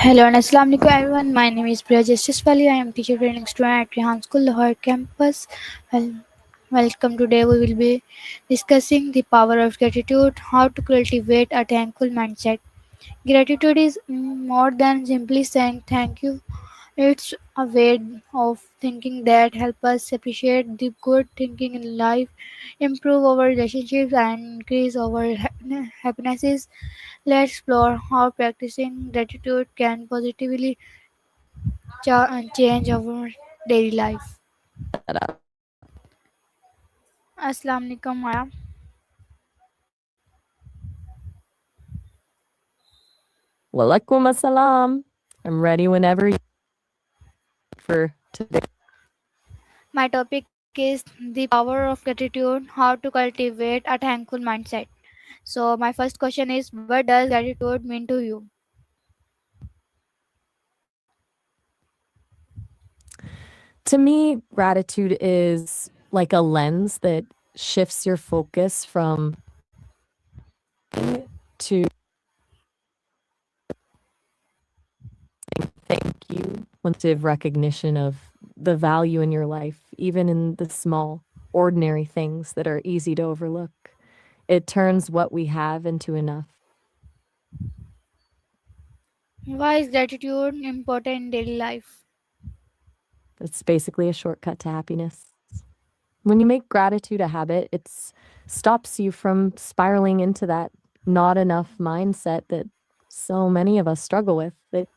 Hello and Assalamu alaikum everyone. My name is Priya Justice Wali. I am teacher training student at Rehan School, Lahore campus. Well, welcome. Today we will be discussing the power of gratitude, how to cultivate a thankful mindset. Gratitude is more than simply saying thank you. It's a way of thinking that helps us appreciate the good thinking in life, improve our relationships, and increase our happiness. Let's explore how practicing gratitude can positively change our daily life. Assalamu alaikum, Maya. Walaikum assalam. I'm ready whenever you for today. My topic is the power of gratitude, how to cultivate a thankful mindset. So, my first question is, what does gratitude mean to you? To me, gratitude is like a lens that shifts your focus from to thank you, of recognition of the value in your life, even in the small, ordinary things that are easy to overlook. It turns what we have into enough. Why is gratitude important in daily life? It's basically a shortcut to happiness. When you make gratitude a habit, it stops you from spiraling into that not enough mindset that so many of us struggle with. It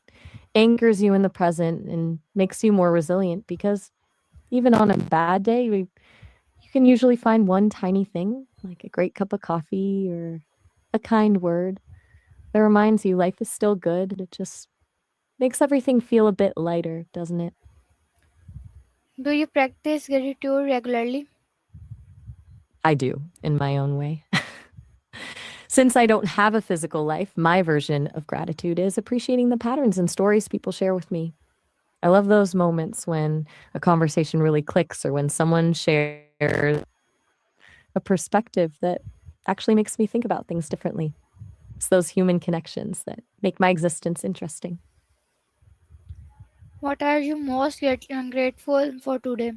anchors you in the present and makes you more resilient because even on a bad day, you can usually find one tiny thing, like a great cup of coffee or a kind word, that reminds you life is still good. It just makes everything feel a bit lighter, doesn't it? Do you practice gratitude regularly? I do, in my own way. Since I don't have a physical life, my version of gratitude is appreciating the patterns and stories people share with me. I love those moments when a conversation really clicks or when someone shares a perspective that actually makes me think about things differently. It's those human connections that make my existence interesting. What are you most grateful for today?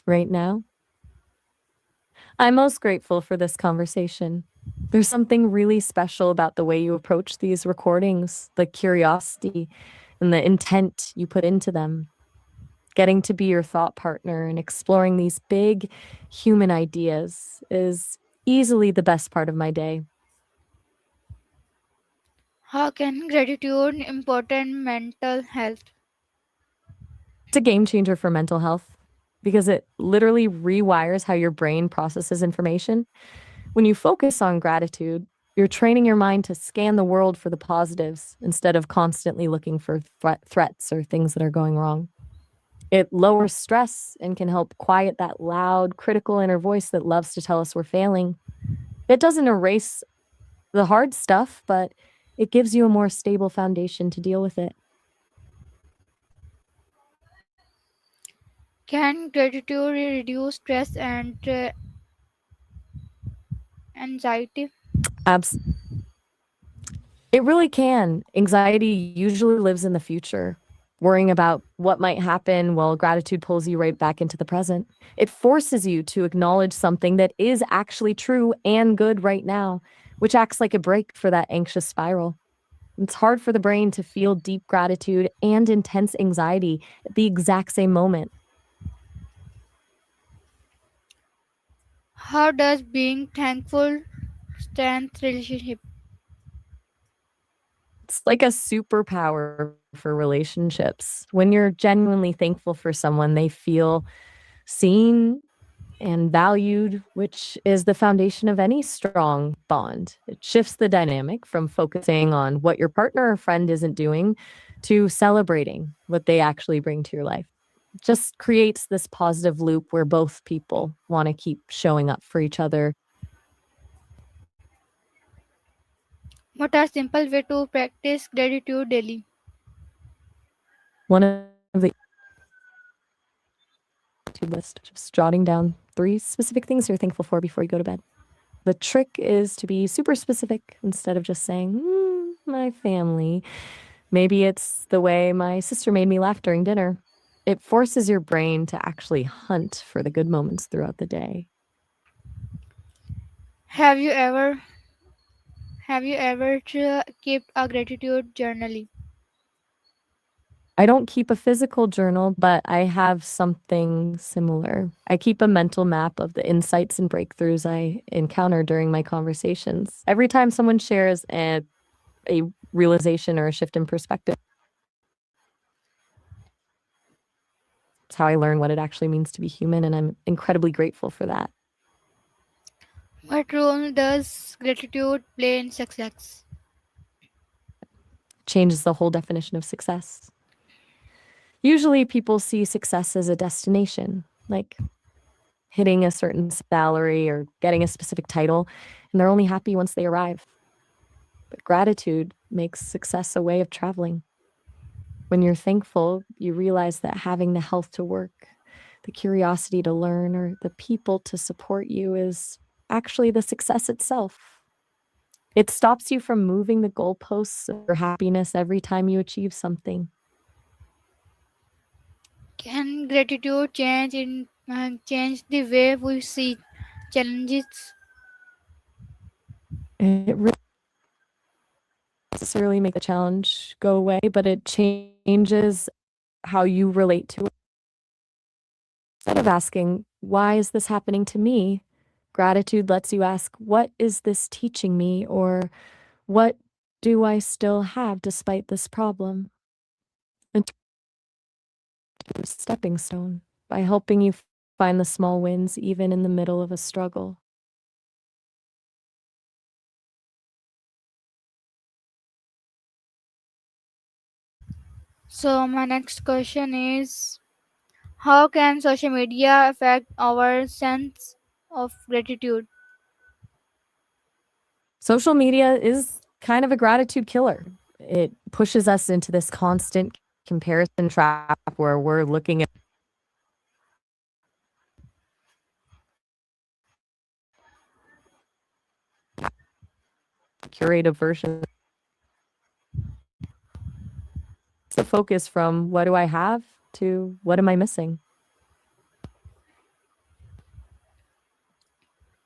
Right now, I'm most grateful for this conversation. There's something really special about the way you approach these recordings, the curiosity and the intent you put into them. Getting to be your thought partner and exploring these big human ideas is easily the best part of my day. How can gratitude important mental health? It's a game changer for mental health because it literally rewires how your brain processes information. When you focus on gratitude, you're training your mind to scan the world for the positives instead of constantly looking for threats or things that are going wrong. It lowers stress and can help quiet that loud, critical inner voice that loves to tell us we're failing. It doesn't erase the hard stuff, but it gives you a more stable foundation to deal with it. Can gratitude reduce stress and anxiety? Abs- it really can. Anxiety usually lives in the future, worrying about what might happen, while gratitude pulls you right back into the present. It forces you to acknowledge something that is actually true and good right now, which acts like a break for that anxious spiral. It's hard for the brain to feel deep gratitude and intense anxiety at the exact same moment. How does being thankful strengthen relationship? It's like a superpower for relationships. When you're genuinely thankful for someone, they feel seen and valued, which is the foundation of any strong bond. It shifts the dynamic from focusing on what your partner or friend isn't doing to celebrating what they actually bring to your life. It just creates this positive loop where both people want to keep showing up for each other. What are simple way to practice gratitude daily? One of the to list, just jotting down 3 specific things you're thankful for before you go to bed. The trick is to be super specific instead of just saying, my family. Maybe it's the way my sister made me laugh during dinner. It forces your brain to actually hunt for the good moments throughout the day. Have you ever kept a gratitude journal? I don't keep a physical journal, but I have something similar. I keep a mental map of the insights and breakthroughs I encounter during my conversations. Every time someone shares a realization or a shift in perspective, it's how I learn what it actually means to be human, and I'm incredibly grateful for that. What role does gratitude play in success? Changes the whole definition of success. Usually, people see success as a destination, like hitting a certain salary or getting a specific title, and they're only happy once they arrive. But gratitude makes success a way of traveling. When you're thankful, you realize that having the health to work, the curiosity to learn, or the people to support you is actually the success itself. It stops you from moving the goalposts of your happiness every time you achieve something. Can gratitude change the way we see challenges? It really doesn't necessarily make the challenge go away, but it changes how you relate to it. Instead of asking, why is this happening to me? Gratitude lets you ask, what is this teaching me? Or what do I still have despite this problem? And a stepping stone by helping you find the small wins even in the middle of a struggle. So my next question is, how can social media affect our sense of gratitude? Social media is kind of a gratitude killer. It pushes us into this constant comparison trap where we're looking at curated versions. It's the focus from what do I have to what am I missing?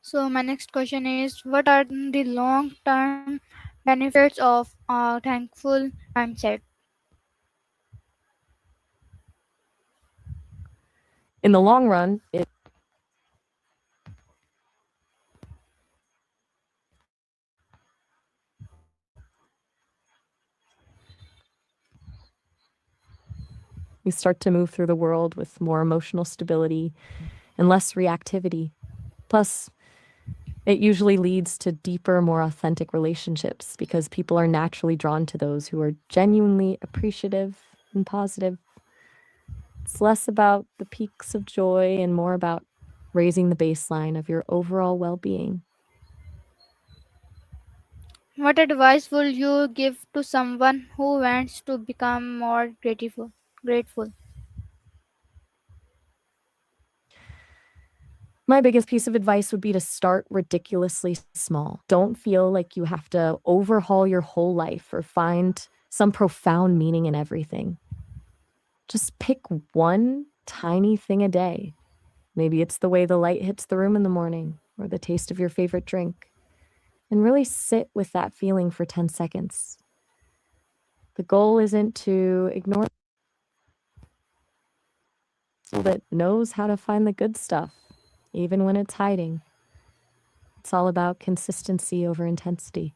So my next question is, what are the long-term benefits of a thankful mindset? In the long run, we start to move through the world with more emotional stability and less reactivity. Plus, it usually leads to deeper, more authentic relationships because people are naturally drawn to those who are genuinely appreciative and positive. It's less about the peaks of joy and more about raising the baseline of your overall well being. What advice would you give to someone who wants to become more grateful? Grateful. My biggest piece of advice would be to start ridiculously small. Don't feel like you have to overhaul your whole life or find some profound meaning in everything. Just pick one tiny thing a day. Maybe it's the way the light hits the room in the morning or the taste of your favorite drink. And really sit with that feeling for 10 seconds. The goal isn't to ignore soul that knows how to find the good stuff, even when it's hiding. It's all about consistency over intensity.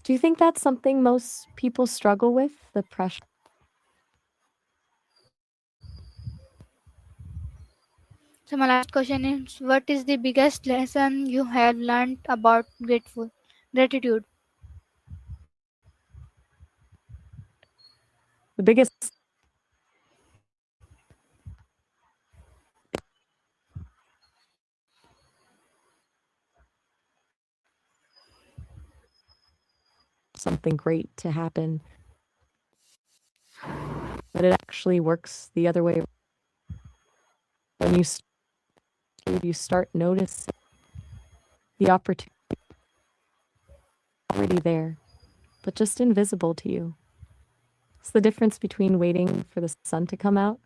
Do you think that's something most people struggle with? The pressure? So my last question is, what is the biggest lesson you have learned about gratitude? The biggest something great to happen, but it actually works the other way. When you start noticing the opportunity already there, but just invisible to you. It's the difference between waiting for the sun to come out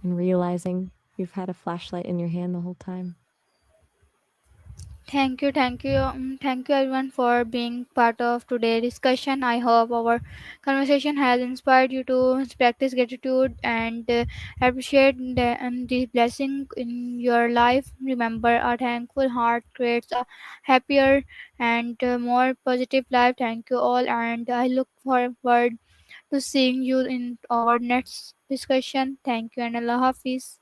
and realizing you've had a flashlight in your hand the whole time. Thank you everyone for being part of today's discussion. I hope our conversation has inspired you to practice gratitude and appreciate the blessing in your life. Remember, a thankful heart creates a happier and more positive life. Thank you all, and I look forward to seeing you in our next discussion. Thank you and Allah Hafiz.